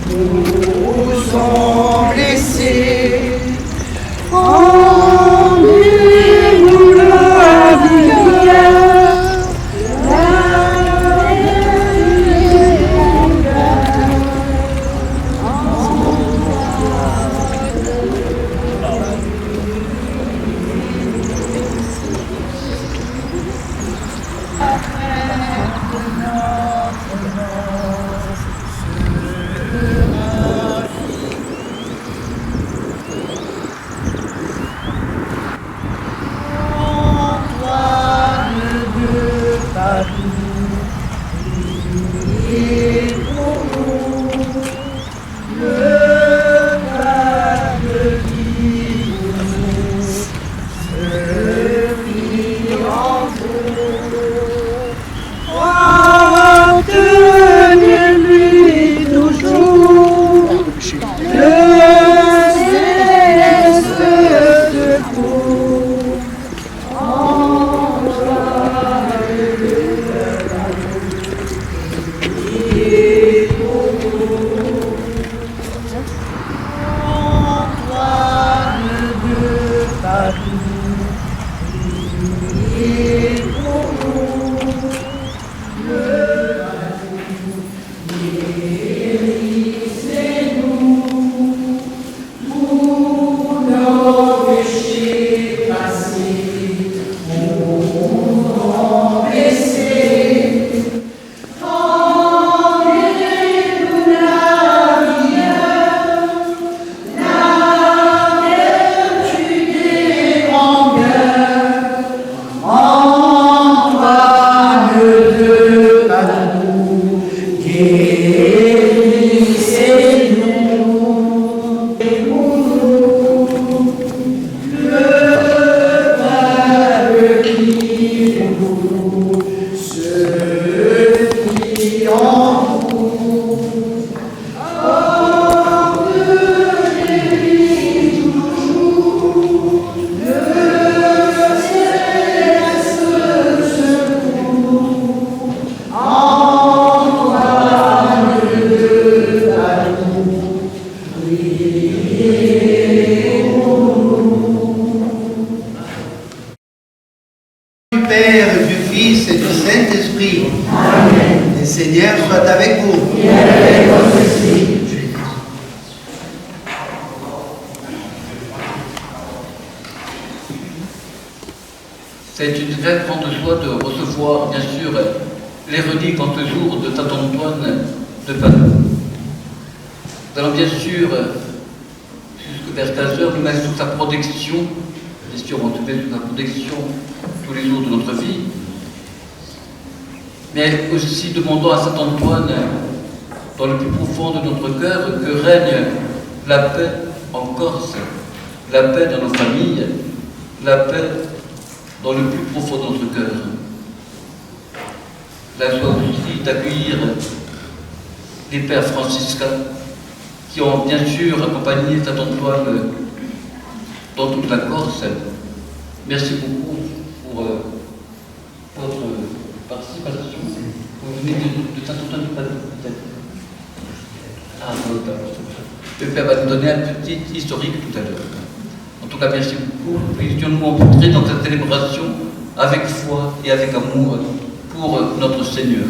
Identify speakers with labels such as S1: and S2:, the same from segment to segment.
S1: Nous sommes blessés.
S2: Rendez-nous la lumière,
S1: Le Seigneur soit avec vous.
S3: C'est une très grande joie de recevoir, bien sûr, les reliques en ce jour de Saint Antoine de Padoue. Nous allons bien sûr, jusque vers 15h, nous mettre sous sa protection, bien sûr, on se met sous sa protection tous les jours de notre vie, mais aussi demandons à Saint Antoine, dans le plus profond de notre cœur, que règne la paix en Corse, la paix dans nos familles, la paix dans le plus profond de notre cœur. La joie aussi d'accueillir les pères franciscains qui ont bien sûr accompagné Saint Antoine dans toute la Corse. Merci beaucoup pour votre participation. Vous venez de Saint Antoine de Padoue, peut-être. Ah, le père va nous donner un petit historique tout à l'heure. En tout cas, merci beaucoup. Puissions-nous entrer dans cette célébration avec foi et avec amour pour notre Seigneur.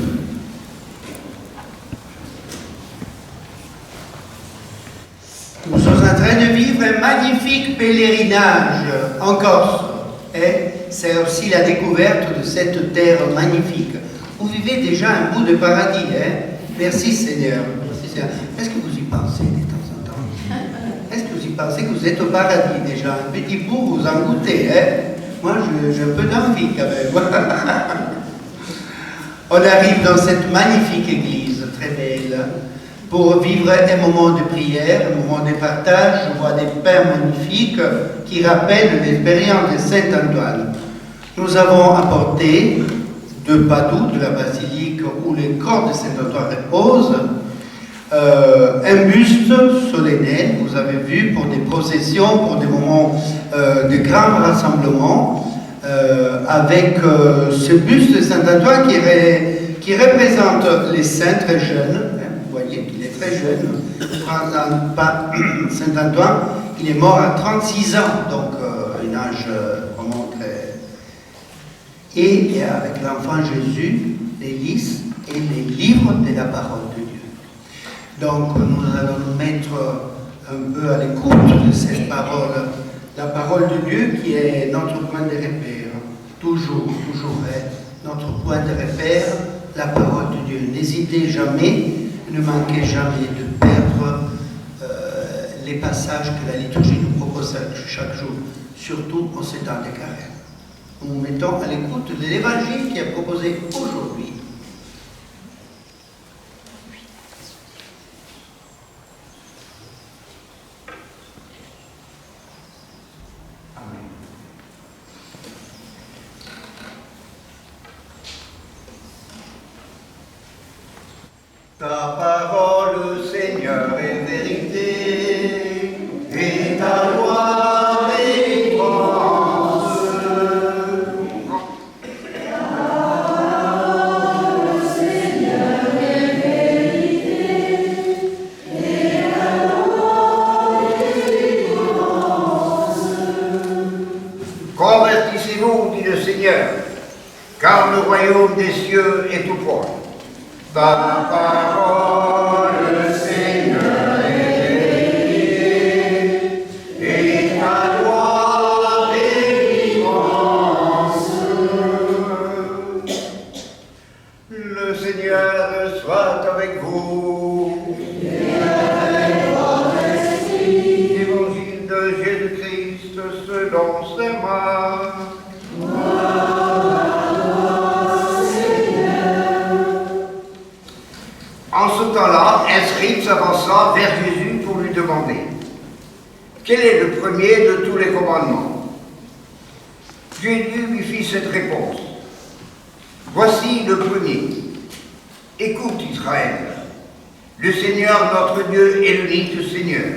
S1: Nous sommes en train de vivre un magnifique pèlerinage en Corse. Et c'est aussi la découverte de cette terre magnifique. Vous vivez déjà un bout de paradis. Merci Seigneur. Merci Seigneur. Est-ce que vous y pensez de temps en temps? Est-ce que vous y pensez que vous êtes au paradis déjà? Un petit bout, vous en goûtez. Moi, j'ai un peu d'envie quand même. On arrive dans cette magnifique église, très belle, pour vivre un moment de prière, un moment de partage. Je vois des pains magnifiques qui rappellent l'expérience de Saint Antoine. Nous avons apporté de Padoue, de la basilique où le corps de Saint Antoine repose, un buste solennel, vous avez vu, pour des processions, pour des moments de grand rassemblement, avec ce buste de Saint Antoine qui représente les saints très jeunes. Vous voyez qu'il est très jeune. Saint Antoine, il est mort à 36 ans, donc un âge vraiment très... Et avec l'enfant Jésus, les lys et les livres de la parole de Dieu. Donc nous allons nous mettre un peu à l'écoute de cette parole, la parole de Dieu qui est notre point de repère, toujours est notre point de repère, la parole de Dieu. N'hésitez jamais, ne manquez jamais de perdre les passages que la liturgie nous propose chaque jour, surtout en ces temps de carême. Nous nous mettons à l'écoute de l'évangile qui est proposé aujourd'hui.
S4: Ta parole, Seigneur, est vérité, et ta loi est délivrance. Ta parole, Seigneur, est vérité, et ta loi est délivrance. Convertissez-vous, dit le Seigneur, car le royaume des cieux est tout proche. Ta parole, Seigneur, est vérité, et ta loi délivrance. Le Seigneur soit avec vous. Et avec votre esprit. Évangile de Jésus-Christ selon saint Marc. En ce temps-là, un scribe s'avança vers Jésus pour lui demander « Quel est le premier de tous les commandements ?» Jésus lui fit cette réponse « Voici le premier. Écoute Israël, le Seigneur notre Dieu est l'unique Seigneur.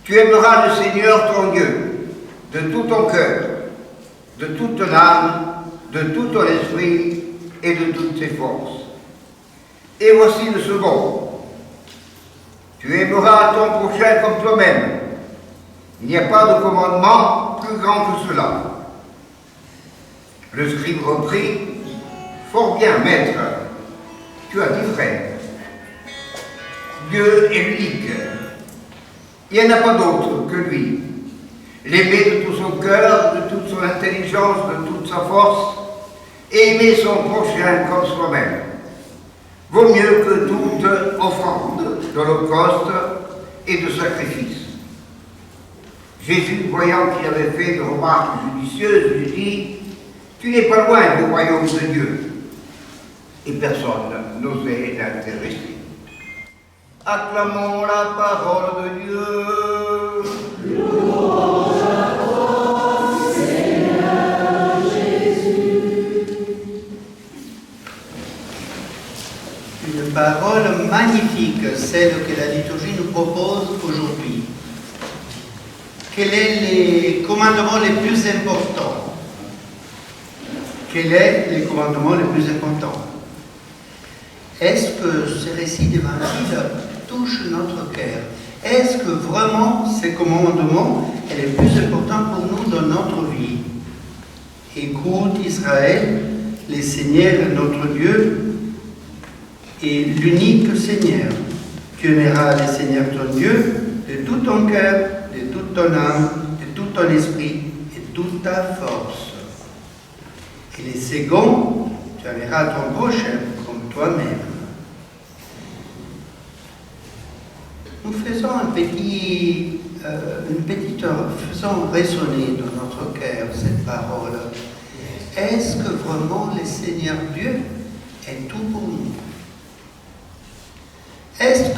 S4: Tu aimeras le Seigneur ton Dieu de tout ton cœur, de toute ton âme, de tout ton esprit et de toutes tes forces. Et voici le second. Tu aimeras ton prochain comme toi-même. Il n'y a pas de commandement plus grand que cela. » Le scribe reprit, « Fort bien, maître, tu as dit vrai. Dieu est l'unique. Il n'y en a pas d'autre que lui. L'aimer de tout son cœur, de toute son intelligence, de toute sa force, et aimer son prochain comme soi-même. Vaut mieux que toute offrande d'holocauste et de sacrifice. » Jésus, voyant qu'il avait fait une remarque judicieuse, lui dit « Tu n'es pas loin du royaume de Dieu. » Et personne n'osait l'intéresser. Acclamons la parole de Dieu. Louange à toi, Seigneur Jésus.
S1: Une parole magnifique, celle que la liturgie nous propose aujourd'hui. Quels sont les commandements les plus importants? Quel est le commandement le plus important? Est-ce que ce récit d'évangile touche notre cœur? Est-ce que vraiment ce commandement est le plus important pour nous dans notre vie? Écoute Israël, le Seigneur notre Dieu est l'unique Seigneur. Tu aimeras le Seigneur ton Dieu de tout ton cœur, de toute ton âme, de tout ton esprit et de toute ta force. Et le second, tu aimeras ton prochain comme toi-même. Nous faisons faisons résonner dans notre cœur cette parole. Est-ce que vraiment le Seigneur Dieu est tout pour nous?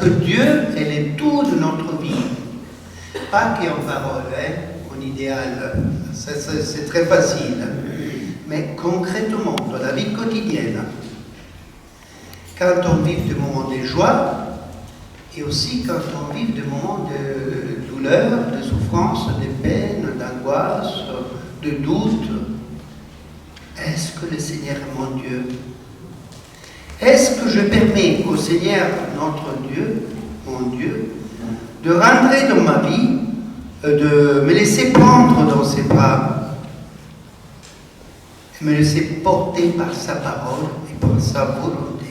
S1: que Dieu est le tout de notre vie? Pas qu'en parole, en idéal, c'est très facile, mais concrètement, dans la vie quotidienne, quand on vit des moments de joie, et aussi quand on vit des moments de douleur, de souffrance, de peine, d'angoisse, de doute, est-ce que le Seigneur est mon Dieu? Est-ce que je permets au Seigneur, notre Dieu, mon Dieu, de rentrer dans ma vie, de me laisser prendre dans ses bras, et me laisser porter par sa parole et par sa volonté?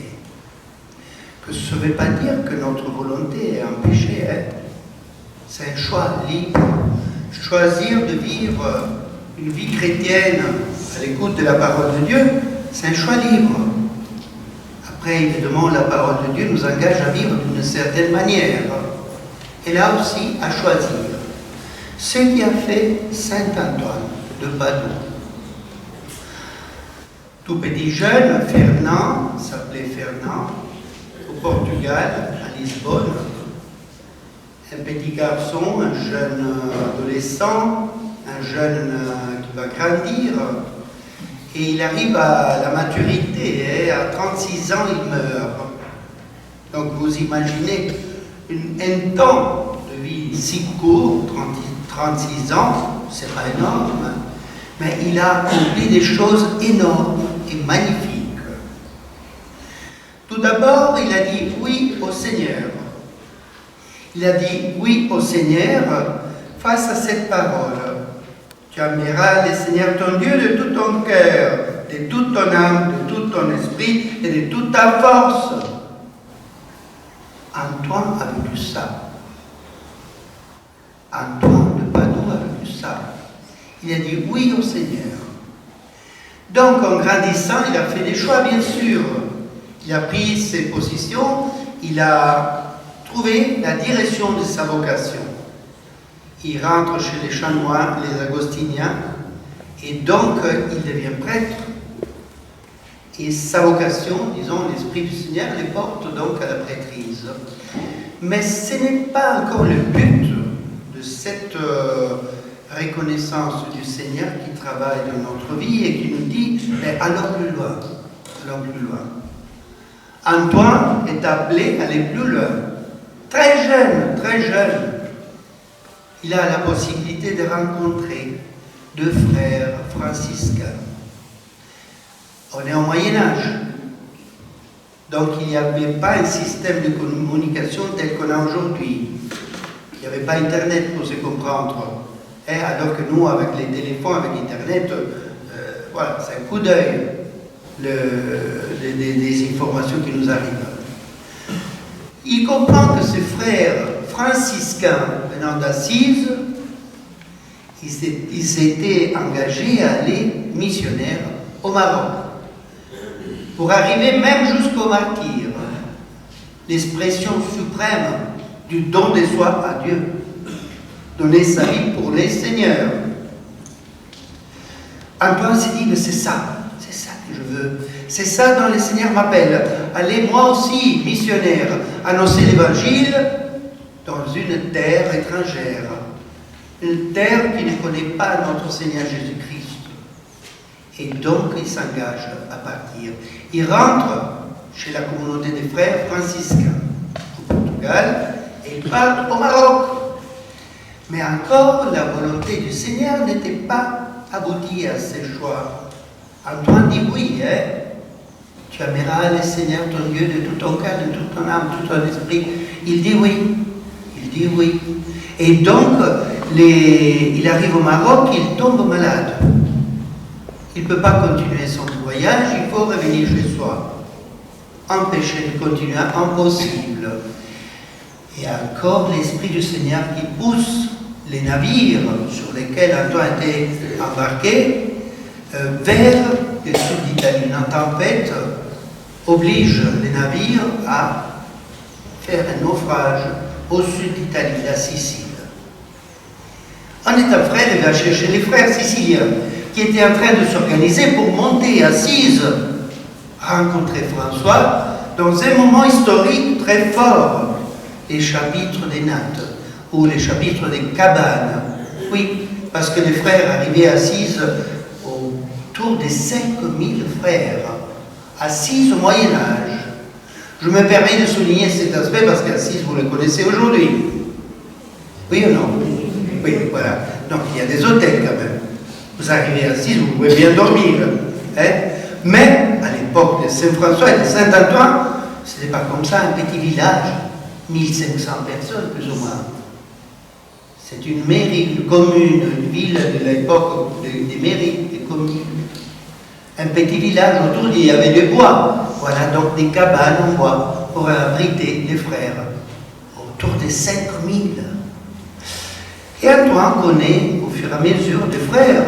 S1: Que ce ne veut pas dire que notre volonté est un péché, c'est un choix libre. Choisir de vivre une vie chrétienne à l'écoute de la parole de Dieu, c'est un choix libre. Après, évidemment, la parole de Dieu nous engage à vivre d'une certaine manière. Et là aussi, à choisir. Ce qui a fait Saint Antoine de Padoue. Tout petit jeune, Fernand, s'appelait Fernand, au Portugal, à Lisbonne. Un petit garçon, un jeune adolescent, un jeune qui va grandir. Et il arrive à la maturité, et à 36 ans, il meurt. Donc vous imaginez un temps de vie si court, 36 ans, c'est pas énorme, mais il a accompli des choses énormes et magnifiques. Tout d'abord, il a dit oui au Seigneur. Il a dit oui au Seigneur face à cette parole. Tu aimeras le Seigneur ton Dieu de tout ton cœur, de toute ton âme, de tout ton esprit et de toute ta force. Antoine a vécu ça. Antoine de Padoue a vécu ça. Il a dit oui au Seigneur. Donc en grandissant, il a fait des choix, bien sûr. Il a pris ses positions, il a trouvé la direction de sa vocation. Il rentre chez les chanoines, les agostiniens, et donc il devient prêtre. Et sa vocation, disons, l'Esprit du Seigneur les porte donc à la prêtrise. Mais ce n'est pas encore le but de cette reconnaissance du Seigneur qui travaille dans notre vie et qui nous dit, mais allons plus loin, allons plus loin. Antoine est appelé à aller plus loin. Très jeune, il a la possibilité de rencontrer deux frères franciscains. On est au Moyen-Âge, donc il n'y avait pas un système de communication tel qu'on a aujourd'hui. Il n'y avait pas Internet pour se comprendre. Et alors que nous, avec les téléphones, avec Internet, voilà, c'est un coup d'œil des informations qui nous arrivent. Il comprend que ces frères franciscains venant d'Assise, ils s'étaient engagés à aller missionnaires au Maroc, pour arriver même jusqu'au martyre, l'expression suprême du don de soi à Dieu, donner sa vie pour les seigneurs. Antoine s'est dit, mais c'est ça que je veux, c'est ça dont le Seigneur m'appelle. Allez moi aussi, missionnaire, annoncer l'évangile dans une terre étrangère, une terre qui ne connaît pas notre Seigneur Jésus-Christ. Et donc il s'engage à partir. Il rentre chez la communauté des frères franciscains au Portugal et il part au Maroc. Mais encore, la volonté du Seigneur n'était pas aboutie à ses choix. Antoine dit oui, tu aimeras le Seigneur ton Dieu de tout ton cœur, de toute ton âme, de tout ton esprit. Il dit oui. Et donc, il arrive au Maroc, il tombe malade. Il ne peut pas continuer son voyage, il faut revenir chez soi. Empêcher de continuer, impossible. Et encore l'Esprit du Seigneur qui pousse les navires sur lesquels Antoine était embarqué vers le sud d'Italie. Une tempête oblige les navires à faire un naufrage au sud d'Italie, la Sicile. Un état frère, il va chercher les frères siciliens qui étaient en train de s'organiser pour monter à Assise, rencontrer François dans un moment historique très fort. les chapitres des nattes ou les chapitres des cabanes. Oui, parce que les frères arrivaient assis autour des 5000 frères, assis au Moyen-Âge. Je me permets de souligner cet aspect parce qu'Assise, vous le connaissez aujourd'hui. Oui ou non? Oui, voilà. Donc il y a des hôtels quand même. Vous arrivez assis, vous pouvez bien dormir. Hein? Mais à l'époque de Saint-François et de Saint-Antoine, ce n'était pas comme ça, un petit village, 1500 personnes plus ou moins. C'est une mairie, une commune, une ville de l'époque des mairies, des communes. Un petit village autour, il y avait du bois. Voilà donc des cabanes en bois pour abriter les frères. Autour des 5000. Et Antoine connaît au fur et à mesure des frères.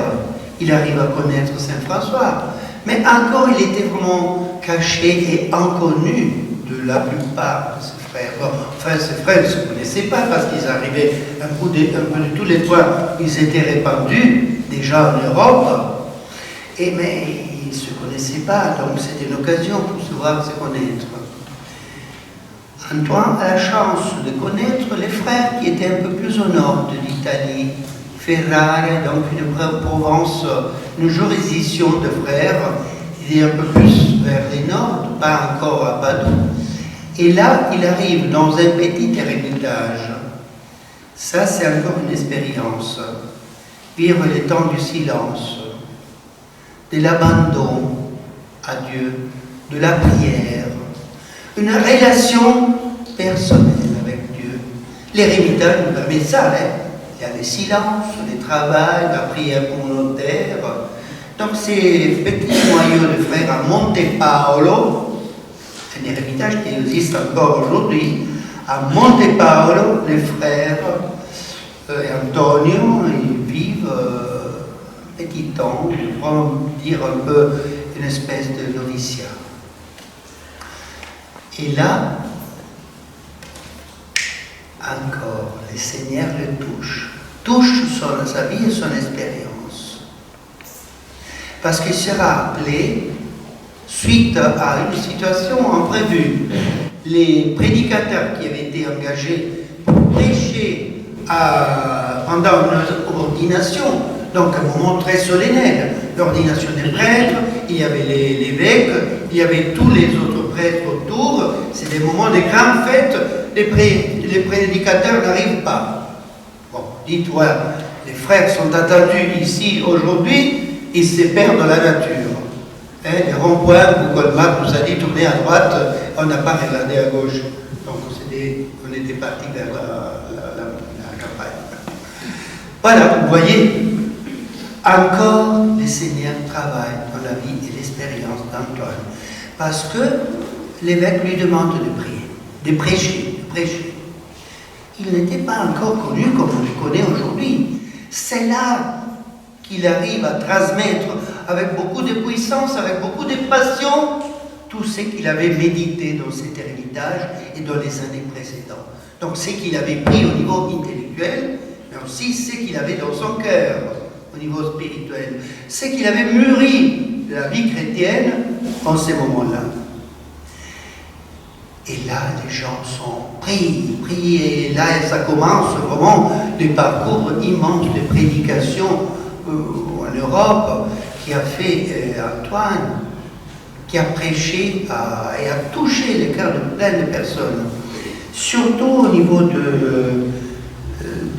S1: Il arrive à connaître Saint-François. Mais encore, il était vraiment caché et inconnu de la plupart de ses frères. Bon, enfin, ses frères ne se connaissaient pas parce qu'ils arrivaient un peu de tous les points. Ils étaient répandus déjà en Europe. Mais ils ne se connaissaient pas, donc c'était une occasion pour se voir, se connaître. Antoine a la chance de connaître les frères qui étaient un peu plus au nord de l'Italie. Ferrare, donc une Provence, une juridiction de frères, il est un peu plus vers le nord, pas encore à Padoue. Et là, il arrive dans un petit ermitage. Ça, c'est encore une expérience. Vivre les temps du silence, de l'abandon à Dieu, de la prière, une relation personnelle avec Dieu. L'ermitage nous permet ça, hein? Il y a le silence, le travail, la prière communautaire. Donc ces petits noyaux de frères à Monte Paolo, un ermitage qui existe encore aujourd'hui, à Monte Paolo, les frères et Antonio, ils vivent petit temps, on va dire un peu une espèce de noviciat. Et là, encore, le Seigneur le touche sa vie et son expérience. Parce qu'il sera appelé suite à une situation imprévue. Les prédicateurs qui avaient été engagés pour prêcher pendant une ordination, donc un moment très solennel, l'ordination des prêtres, il y avait l'évêque, il y avait tous les autres prêtres autour, c'est des moments de grandes fêtes, les prédicateurs n'arrivent pas. Bon, dites, voilà, les frères sont attendus ici aujourd'hui, ils se perdent dans la nature. Hein, les ronds-points, Colmar nous a dit tourner à droite, on n'a pas regardé à gauche. Donc on était parti vers la campagne. Voilà, vous voyez, encore le Seigneur travaille dans la vie et l'expérience d'Antoine. Parce que l'évêque lui demande de prier, de prêcher. Il n'était pas encore connu comme on le connaît aujourd'hui. C'est là qu'il arrive à transmettre avec beaucoup de puissance, avec beaucoup de passion, tout ce qu'il avait médité dans cet héritage et dans les années précédentes. Donc ce qu'il avait pris au niveau intellectuel, mais aussi ce qu'il avait dans son cœur, au niveau spirituel, ce qu'il avait mûri de la vie chrétienne en ces moments-là. Et là, les gens sont pris, et là, ça commence vraiment des parcours immenses de prédication en Europe qui a fait Antoine, qui a prêché et a touché les cœurs de plein de personnes, surtout au niveau de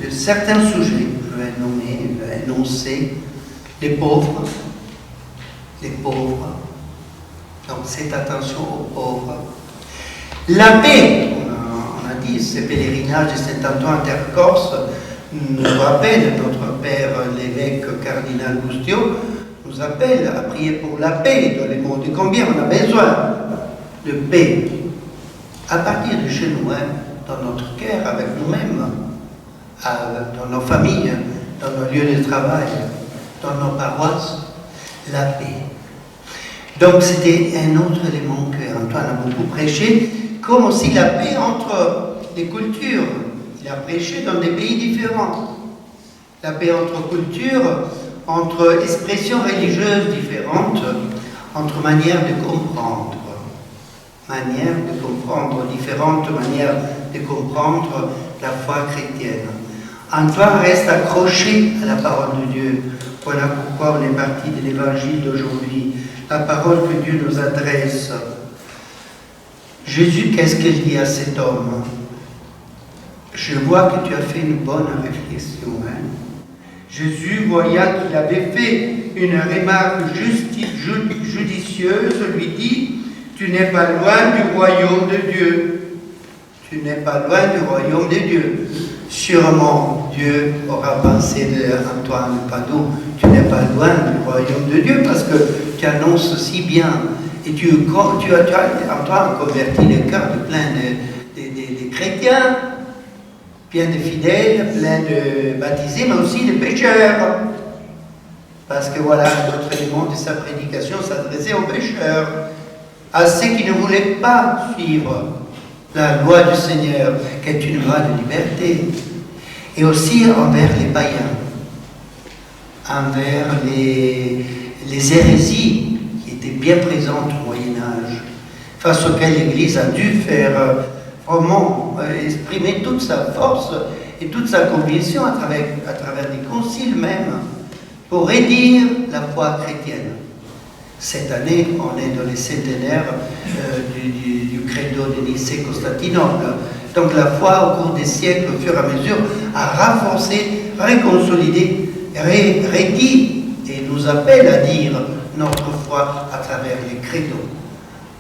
S1: certains sujets, je vais nommer, je vais énoncer, les pauvres, donc cette attention aux pauvres. La paix, on a dit, ce pèlerinage de Saint-Antoine Terre-Corse nous rappelle, notre père l'évêque cardinal Boustio nous appelle à prier pour la paix dans le monde. Et combien on a besoin de paix à partir de chez nous, hein, dans notre cœur, avec nous-mêmes, dans nos familles, dans nos lieux de travail, dans nos paroisses, la paix. Donc c'était un autre élément que Antoine a beaucoup prêché, comme aussi la paix entre les cultures. Il a prêché dans des pays différents. La paix entre cultures, entre expressions religieuses différentes, entre manières de comprendre différentes manières de comprendre la foi chrétienne. Antoine reste accroché à la parole de Dieu. Voilà pourquoi on est parti de l'évangile d'aujourd'hui, la parole que Dieu nous adresse. Jésus, qu'est-ce qu'il dit à cet homme? Je vois que tu as fait une bonne réflexion. Hein? Jésus, voyant qu'il avait fait une remarque judicieuse, lui dit, tu n'es pas loin du royaume de Dieu. Tu n'es pas loin du royaume de Dieu. Sûrement, Dieu aura pensé d'Antoine Padoue, tu n'es pas loin du royaume de Dieu parce que tu annonces si bien. Et tu as, Antoine, converti le cœur de plein de chrétiens, plein de fidèles, plein de baptisés, mais aussi de pécheurs. Parce que voilà, notre élément de sa prédication s'adressait aux pécheurs, à ceux qui ne voulaient pas suivre la loi du Seigneur, qui est une loi de liberté, et aussi envers les païens, envers les hérésies qui étaient bien présentes au Moyen-Âge, face auxquelles l'Église a dû faire vraiment exprimer toute sa force et toute sa conviction à travers des conciles même, pour rédire la foi chrétienne. Cette année, on est dans les centenaires du credo de Nicée-Constantinople. Donc la foi, au cours des siècles, au fur et à mesure, a renforcé, reconsolidé, rédit et nous appelle à dire notre foi à travers les credos.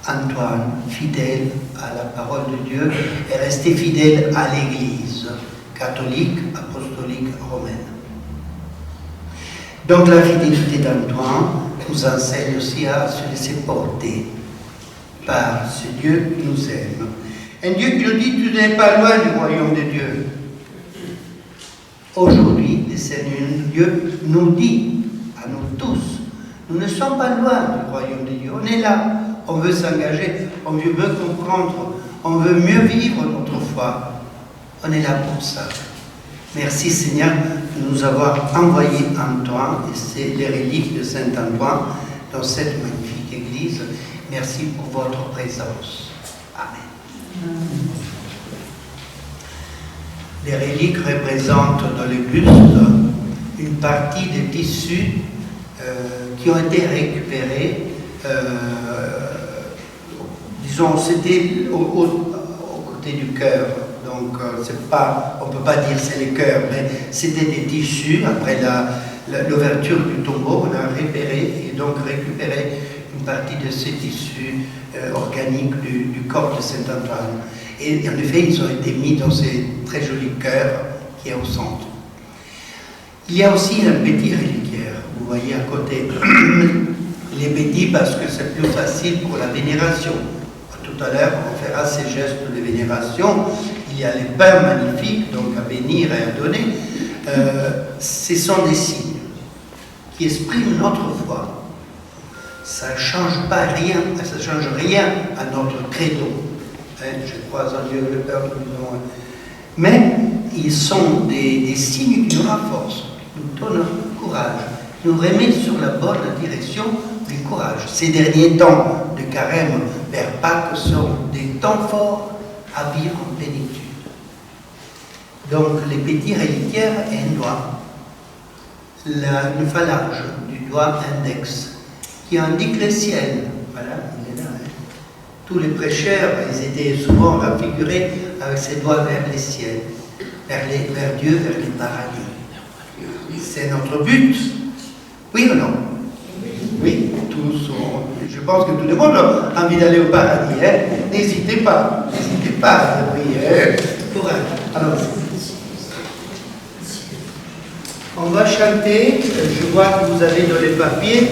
S1: Antoine, fidèle à la parole de Dieu, est resté fidèle à l'Église catholique, apostolique, romaine. Donc la fidélité d'Antoine nous enseigne aussi à se laisser porter par ce Dieu qui nous aime. Un Dieu qui nous dit, tu n'es pas loin du royaume de Dieu. Aujourd'hui, le Seigneur Dieu nous dit, à nous tous, nous ne sommes pas loin du royaume de Dieu. On est là, on veut s'engager, on veut comprendre, on veut mieux vivre notre foi. On est là pour ça. Merci Seigneur de nous avoir envoyé Antoine et c'est les reliques de Saint Antoine dans cette magnifique église. Merci pour votre présence. Amen. Les reliques représentent dans le buste une partie des tissus qui ont été récupérés. Disons, c'était au côté du cœur. Donc, on ne peut pas dire c'est le cœur, mais c'était des tissus. Après l'ouverture du tombeau, on a repéré et donc récupéré une partie de ces tissus organiques du corps de Saint Antoine. Et en effet, ils ont été mis dans ces très jolis cœurs qui est au centre. Il y a aussi un petit reliquaire, vous voyez à côté. Il est petit parce que c'est plus facile pour la vénération. Tout à l'heure, on fera ces gestes de vénération. Il y a les pains magnifiques, donc à bénir et à donner. Ce sont des signes qui expriment notre foi. Ça ne change pas rien, ça ne change rien à notre credo. Je crois en Dieu le Père, mais ils sont des signes qui nous renforcent, qui nous donnent courage, qui nous remettent sur la bonne direction du courage. Ces derniers temps de carême vers Pâques sont des temps forts à vivre en plénitude. Donc les petits reliquaires et un doigt, une phalange du doigt index qui indique le ciel. Voilà, il est là. Tous les prêcheurs, ils étaient souvent raffigurés avec ses doigts vers les ciels, vers Dieu, vers les paradis. C'est notre but. Oui ou non? Oui, tous. Je pense que tout le monde a envie d'aller au paradis. Hein? N'hésitez pas à prier. Courage. Alors, on va chanter. Je vois que vous avez dans les papiers.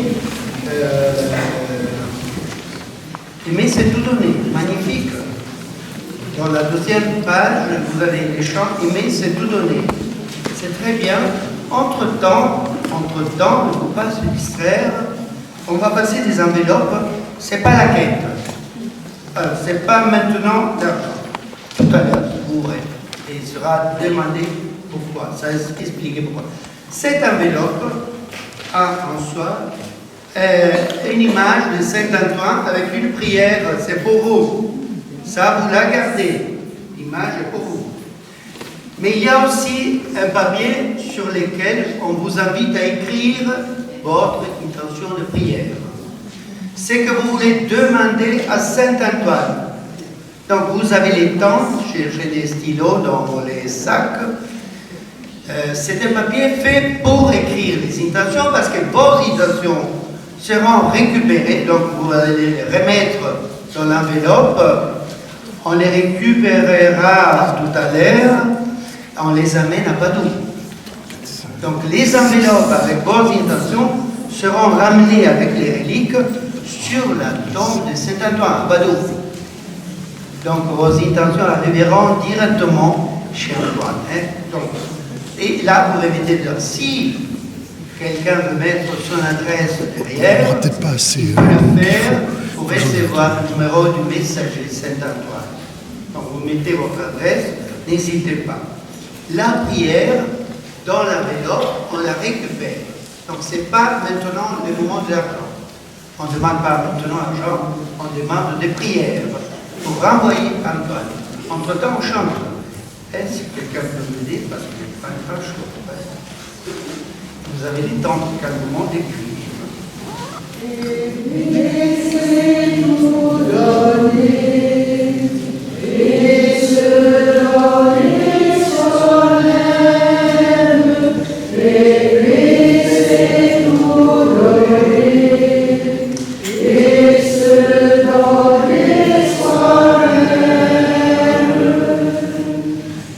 S1: Mais c'est tout donné, magnifique. Dans la deuxième page, vous avez les chants, mais c'est tout donné. C'est très bien. Entre-temps, il ne faut pas se distraire. On va passer des enveloppes. Ce n'est pas la quête. Ce n'est pas maintenant l'argent. Tout à l'heure, vous verrez. Et il sera demandé pourquoi. Ça explique pourquoi. Cette enveloppe a en soi une image de Saint Antoine avec une prière. C'est pour vous. Ça, vous la gardez. image est pour vous. Mais il y a aussi un papier sur lequel on vous invite à écrire votre intention de prière. C'est que vous voulez demander à Saint Antoine. Donc vous avez les temps, cherchez des stylos dans les sacs. C'est un papier fait pour écrire les intentions parce que vos intentions seront récupérées. Donc vous allez les remettre dans l'enveloppe. On les récupérera tout à l'heure. On les amène à Padoue. Donc les enveloppes avec vos intentions seront ramenées avec les reliques sur la tombe de Saint-Antoine à Padoue. Donc vos intentions arriveront directement chez Antoine. Donc, et là, vous répétez dire, si quelqu'un veut mettre son adresse derrière, il peut le faire pour recevoir le numéro du messager Saint-Antoine. Donc vous mettez votre adresse, n'hésitez pas. La prière, dans l'enveloppe, on la récupère. Donc ce n'est pas maintenant le moment de l'argent. On ne demande pas maintenant l'argent, on demande des prières pour renvoyer Antoine. Entre-temps, on chante. Et si quelqu'un peut m'aider, parce que je n'ai pas le choix. Vous avez le temps calmement d'écrire.
S2: Laissez-nous donner et se donner soi-même, et laissez-nous donner et se donner soi-même.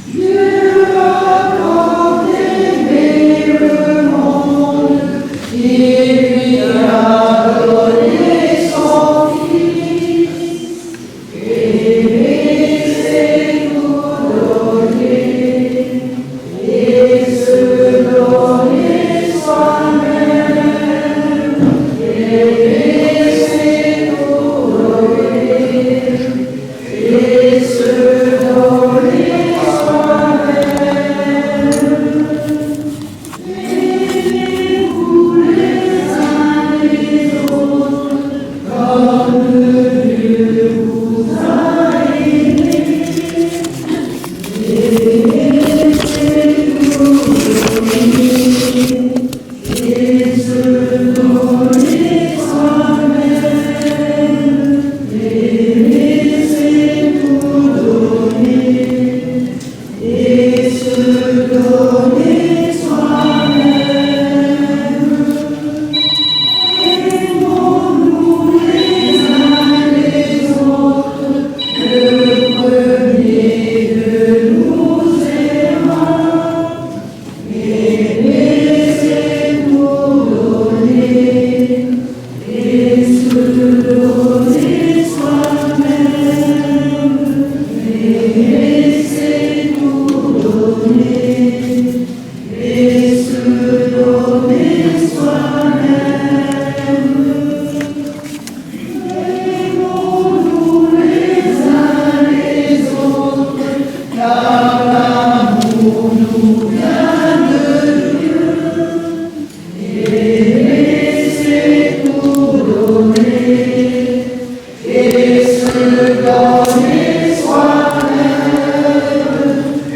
S2: Dieu a tant aimé le monde, il lui a donné son Fils, et laissez-nous donner et se donner soi-même, et laissez-nous donner et se donner soi-même. Aimez-vous les uns les autres comme Dieu vous a aimés. Et laissez-nous donner et se donner soi-même. Et laissez-nous donner et se donner soi-même. Aimons-nous les uns les autres, le premier de nous aimants, et laissez-nous donner et se donner soi-même, et laissez-nous donner et se donner soi-même. Aimons-nous les uns les autres, car l'amour nous vient de Dieu, et laissez-nous donner et se donner soi-même,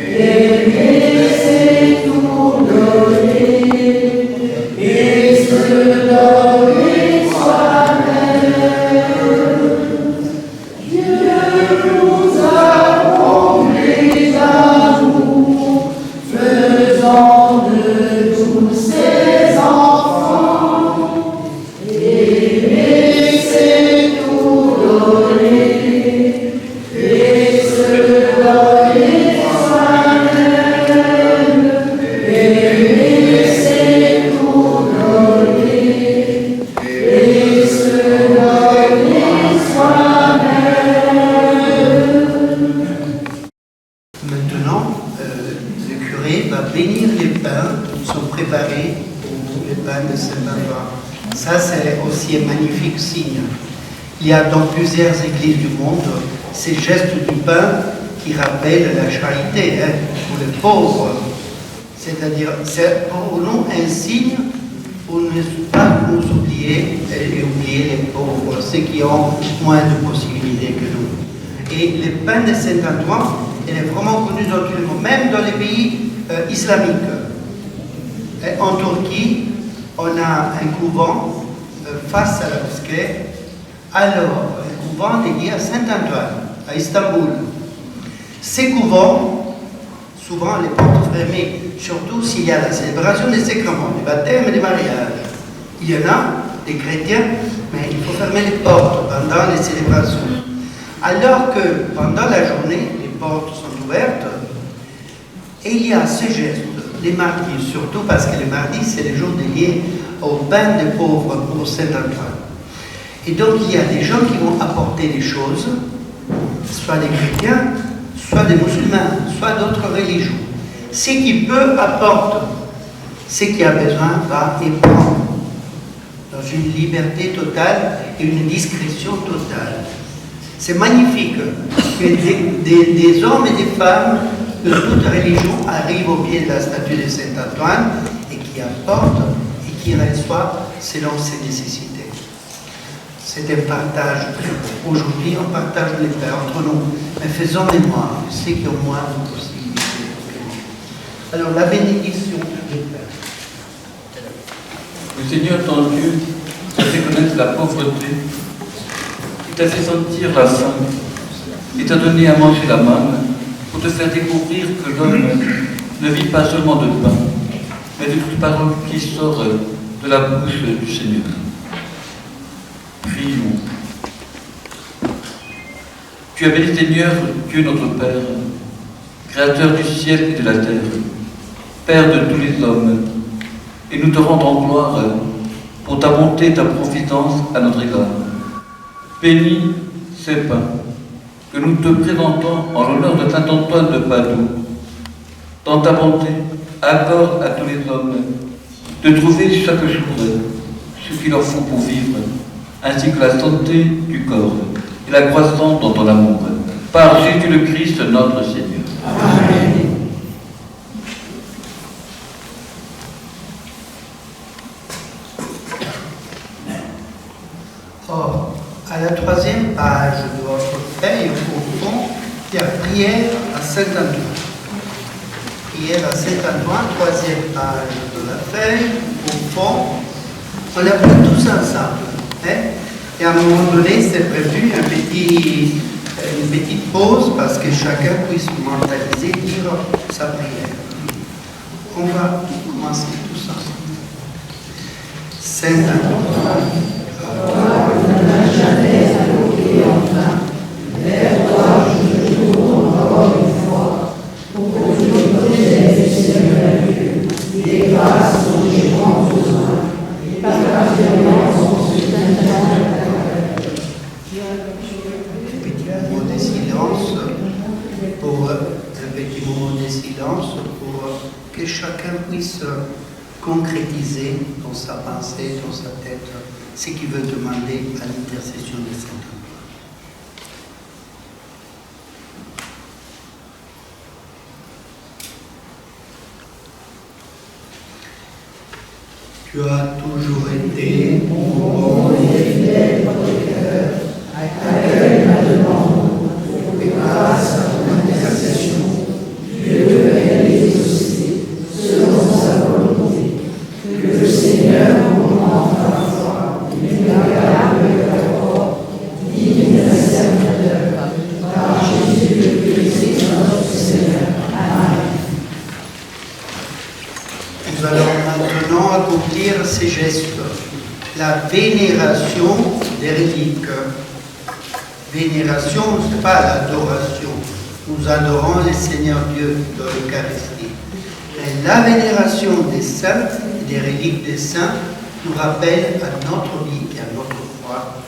S2: et laissez-nous donner et se donner soi-même. Dieu nous a comblés d'amour, faisant de tous ses enfants, et laissez-nous donner et se donner soi-même, et laissez-nous donner et se donner soi-même.
S1: Maintenant, le curé va bénir les pains qui sont préparés pour les pains de Saint-Antoine. Ça, c'est aussi un magnifique signe. Il y a dans plusieurs églises du monde ces gestes du pain qui rappellent la charité pour les pauvres. C'est-à-dire, c'est pour nous un signe pour ne pas nous oublier et oublier les pauvres, ceux qui ont moins de possibilités que nous. Et le pain de Saint-Antoine Elle est vraiment connue dans tout le monde, même dans les pays islamiques. Et en Turquie, on a un couvent face à la mosquée. Alors, un couvent dédié à Saint-Antoine, à Istanbul. Ces couvents, souvent les portes fermées, surtout s'il y a la célébration des sacrements, des baptêmes et des mariages. Il y en a des chrétiens, mais il faut fermer les portes pendant les célébrations. Alors que pendant la journée, les portes sont ouvertes, et il y a ce geste, les mardis, surtout parce que les mardis, c'est le jour dédié au pain des pauvres pour Saint-Antoine. Et donc, il y a des gens qui vont apporter des choses, soit des chrétiens, soit des musulmans, soit d'autres religions. Ce qui peut apporter, ce qui a besoin va et prend, dans une liberté totale et une discrétion totale. C'est magnifique que des hommes et des femmes de toute religion arrivent au pied de la statue de Saint-Antoine et qui apportent et qui reçoivent selon ses nécessités. C'est un partage très beau. Aujourd'hui, on partage les pains entre nous, mais faisons mémoire de ceux qui ont moins de possibilités. Alors, la bénédiction du Père.
S3: Le Seigneur, ton Dieu, t'a fait connaître la pauvreté, il t'a fait sentir la faim, et t'a donné à manger la manne pour te faire découvrir que l'homme ne vit pas seulement de pain, mais de toute parole qui sort de la bouche du Seigneur. Prions. Tu as béni Seigneur, Dieu notre Père, Créateur du ciel et de la terre, Père de tous les hommes, et nous te rendons gloire pour ta bonté et ta providence à notre égard. Bénis ces pains que nous te présentons en l'honneur de Saint Antoine de Padoue. Dans ta bonté, accorde à tous les hommes de trouver chaque jour ce qu'il leur faut pour vivre, ainsi que la santé du corps et la croissance dans ton amour. Par Jésus le Christ, notre Seigneur.
S2: Amen.
S1: Or, à la 3e page de votre feuille, au fond, il y a prière à Saint-Antoine. Prière à Saint-Antoine, 3e page de la feuille, au fond, on la fait tous ensemble. Hein? Et à un moment donné, c'est prévu une petite pause parce que chacun puisse mentaliser, dire sa prière. On va commencer tous ensemble. Saint-Antoine. Que chacun puisse concrétiser dans sa pensée, dans sa tête, ce qu'il veut demander à l'intercession de Saint-Antoine. Tu as toujours été mon bon et fidèle protecteur, accueille maintenant et grâce à ton intercession, Dieu réalise aussi, selon sa volonté, que le Seigneur nous rende parfois une agréable rapport, digne d'un serviteur, par Jésus le Christ, notre Seigneur. Amen. Nous allons maintenant accomplir ces gestes. La vénération des reliques. Vénération, ce n'est pas l'adoration. Nous adorons le Seigneur Dieu dans l'Eucharistie. Mais la vénération des saints et des reliques des saints nous rappelle à notre vie et à notre foi.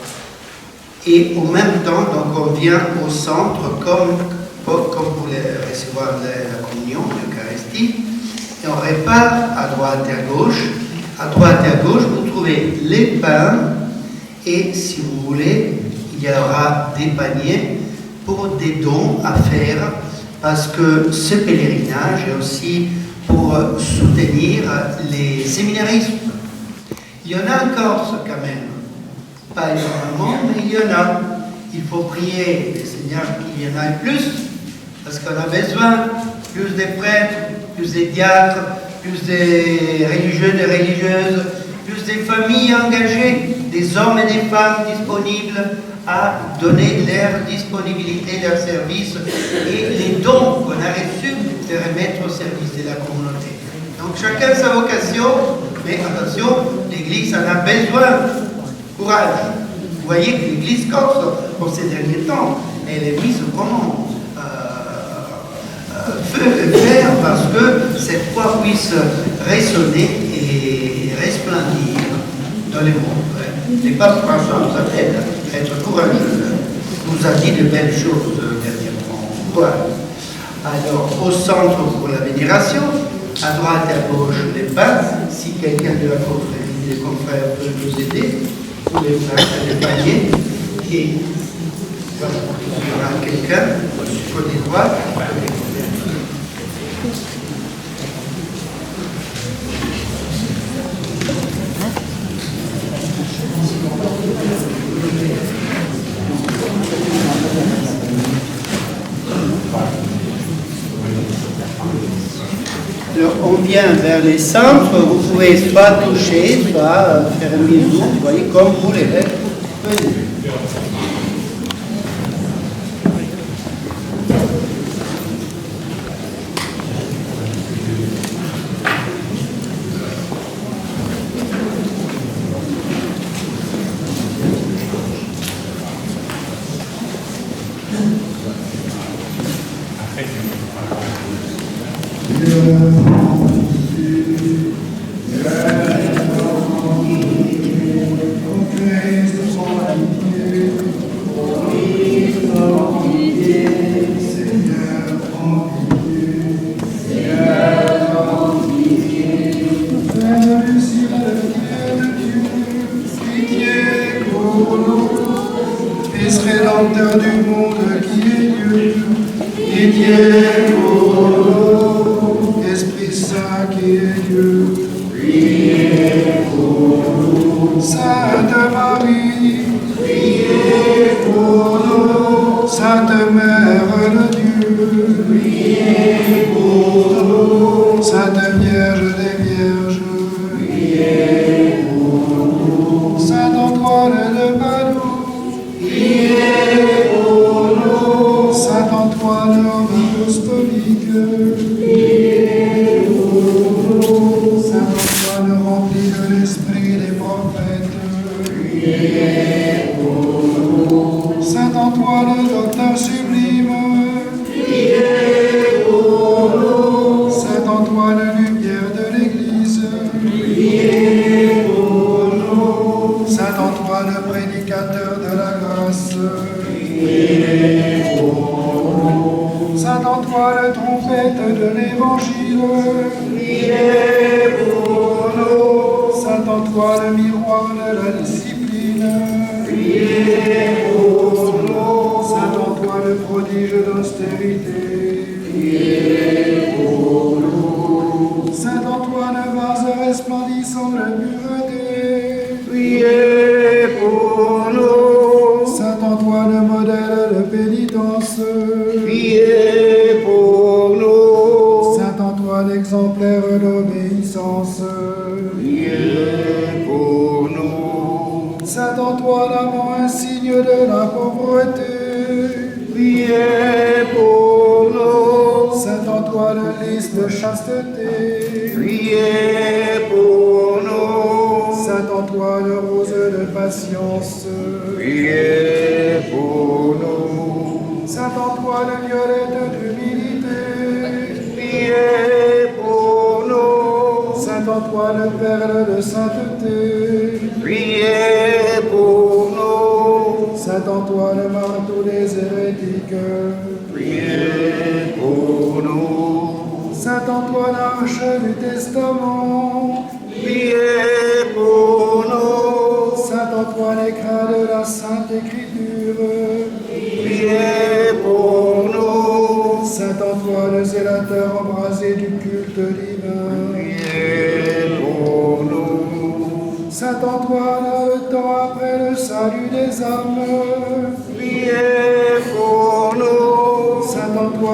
S1: Et en même temps, donc on vient au centre comme pour recevoir la communion, l'Eucharistie, et on répare à droite et à gauche. À droite et à gauche, vous trouvez les pains, et si vous voulez, il y aura des paniers pour des dons à faire, parce que ce pèlerinage est aussi pour soutenir les séminaristes. Il y en a encore quand même, pas énormément, mais il y en a. Il faut prier, Seigneur, qu'il y en ait plus, Parce qu'on a besoin plus des prêtres, plus des diacres, plus des religieux, des religieuses, plus des familles engagées, des hommes et des femmes disponibles à donner leur disponibilité, leur service et les dons qu'on a reçus de remettre au service de la communauté. Donc chacun sa vocation, mais attention, l'Église en a besoin. Courage. Vous voyez que l'Église corse, pour ces derniers temps, elle est mise vraiment feu et fer parce que cette foi puisse résonner et resplendir dans le monde. Et Pape François nous appelle à être courageux, nous a dit de belles choses dernièrement. Voilà. Alors, au centre pour la vénération, à droite et à gauche les pains. Si quelqu'un de la confrérie des confrères peut nous aider, vous pouvez faire des paniers. Et voilà, il y aura quelqu'un du côté droit. Alors, on vient vers les centres, vous pouvez soit toucher, soit faire un bisou, vous voyez, comme vous les faites.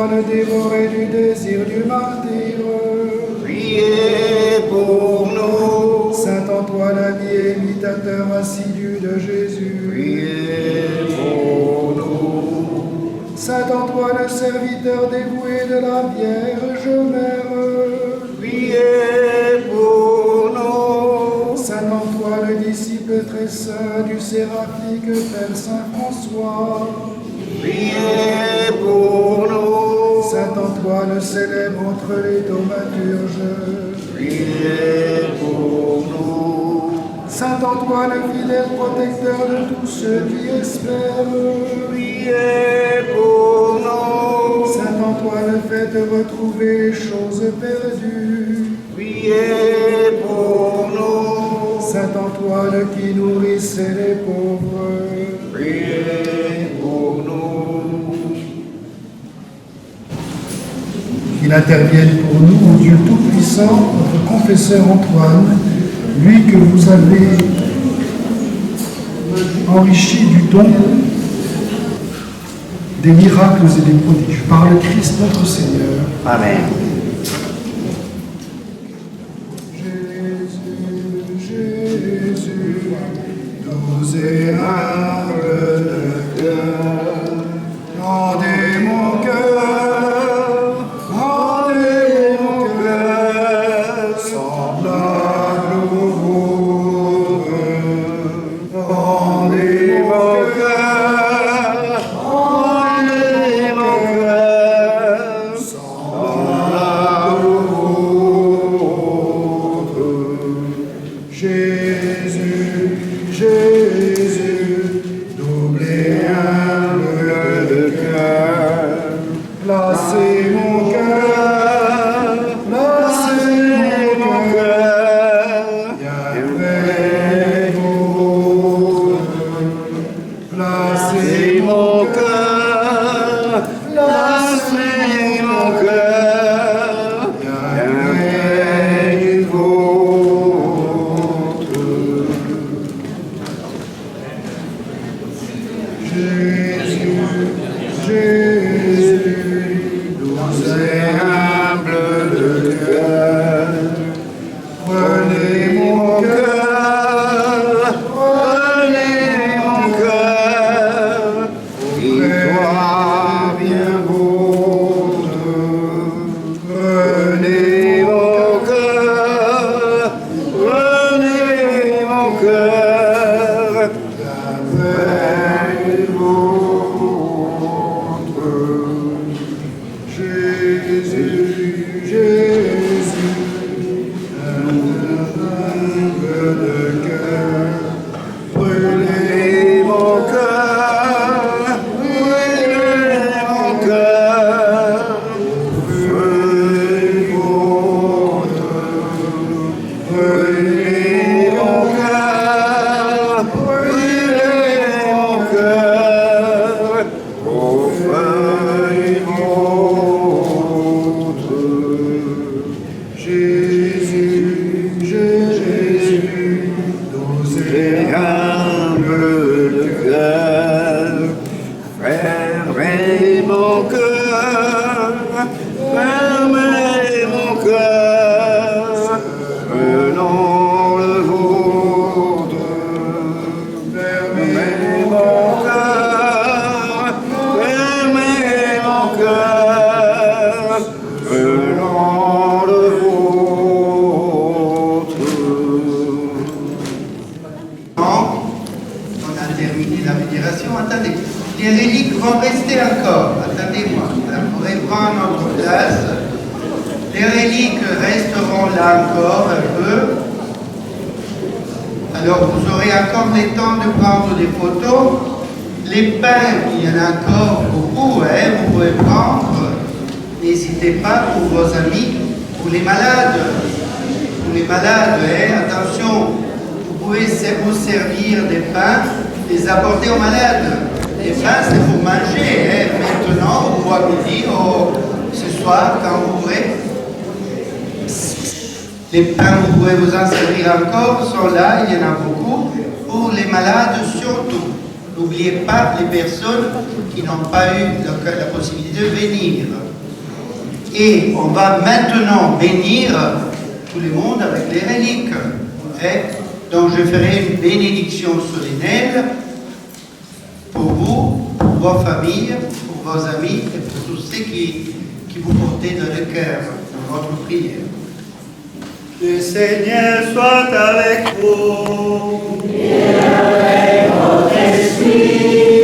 S5: Antoine dévoré du désir du martyre.
S4: Priez pour nous.
S5: Saint Antoine, ami et imitateur assidu de Jésus.
S4: Priez pour nous.
S5: Saint Antoine, serviteur dévoué de la Vierge Mère.
S4: Priez pour nous.
S5: Saint Antoine, disciple très saint du séraphique Père Saint François.
S4: Priez pour nous.
S5: Saint Antoine, célèbre entre les thaumaturges.
S4: Priez pour nous.
S5: Saint Antoine, fidèle protecteur de tous ceux qui espèrent.
S4: Priez pour nous.
S5: Saint Antoine, faites retrouver les choses perdues.
S4: Priez pour nous.
S5: Saint Antoine, qui nourrissait les pauvres.
S4: Priez pour nous.
S5: Qu'il intervienne pour nous, ô Dieu Tout-Puissant, notre confesseur Antoine, lui que vous avez enrichi du don des miracles et des prodiges, par le Christ notre Seigneur.
S4: Amen.
S5: Jésus, Jésus, doux et humble de cœur, rendez mon cœur, rendez mon cœur, semblable au vôtre. Rendez mon cœur, rendez mon cœur, semblable au vôtre. Jésus, Jésus, double et humble de cœur, placez mon cœur, placez mon cœur, Yahvé vôtre. Placez mon cœur, placez mon cœur, Yahvé vôtre. Jésus, Jésus, doux et humble de cœur, prenez mon cœur, prenez mon cœur, qu'il soit bien vôtre. Prenez mon cœur, prenez mon cœur, Yahvé vôtre. Jésus, Jésus, humble de cœur, brûlez mon cœur, brûlez mon cœur, feu vôtre. Brûlez mon cœur, brûlez mon cœur, au feu vôtre. Jésus, Jésus, doux et humble de cœur, fermez mon cœur, fermez mon cœur, prenons le vôtre. Fermez mon cœur, fermez mon cœur, prenons le vôtre.
S1: On a terminé la vénération. Attendez, les reliques vont rester encore. Attendez-moi, on pourrait prendre notre place. Les reliques resteront là encore un peu. Alors vous aurez encore le temps de prendre des photos. Les pains, il y en a encore beaucoup, hein, vous pouvez prendre. N'hésitez pas pour vos amis, pour les malades. Pour les malades, hein, attention, vous pouvez vous servir des pains, les apporter aux malades. Les pains, c'est pour manger, hein, maintenant, ou à midi, ou ce soir, quand vous voulez. Les pains, vous pouvez vous en servir encore, sont là, il y en a beaucoup. Pour les malades, surtout. N'oubliez pas les personnes qui n'ont pas eu la possibilité de venir. Et on va maintenant bénir tout le monde avec les reliques. Donc je ferai une bénédiction solennelle pour vous, pour vos familles, pour vos amis et pour tous ceux qui vous portez dans le cœur, dans votre prière.
S6: Le Seigneur soit avec vous.
S2: Et avec votre esprit.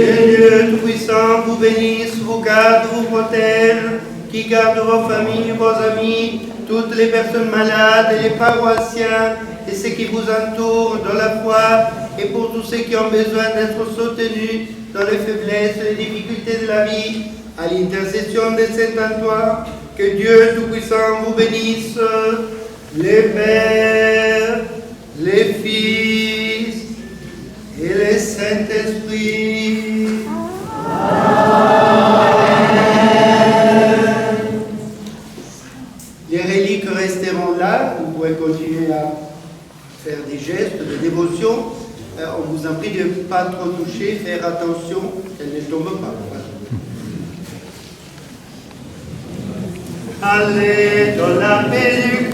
S6: Que Dieu Tout-Puissant vous bénisse, vous garde, vous protège, qui garde vos familles, vos amis, toutes les personnes malades et les paroissiens et ceux qui vous entourent dans la foi et pour tous ceux qui ont besoin d'être soutenus dans les faiblesses et les difficultés de la vie, à l'intercession de Saint Antoine, que Dieu Tout-Puissant vous bénisse, les Pères, les Fils et les Saint-Esprit. Les reliques resteront là, vous pouvez continuer à faire des gestes de dévotion. On vous en prie de ne pas trop toucher, faire attention qu'elles ne tombent pas. Allez dans la paix du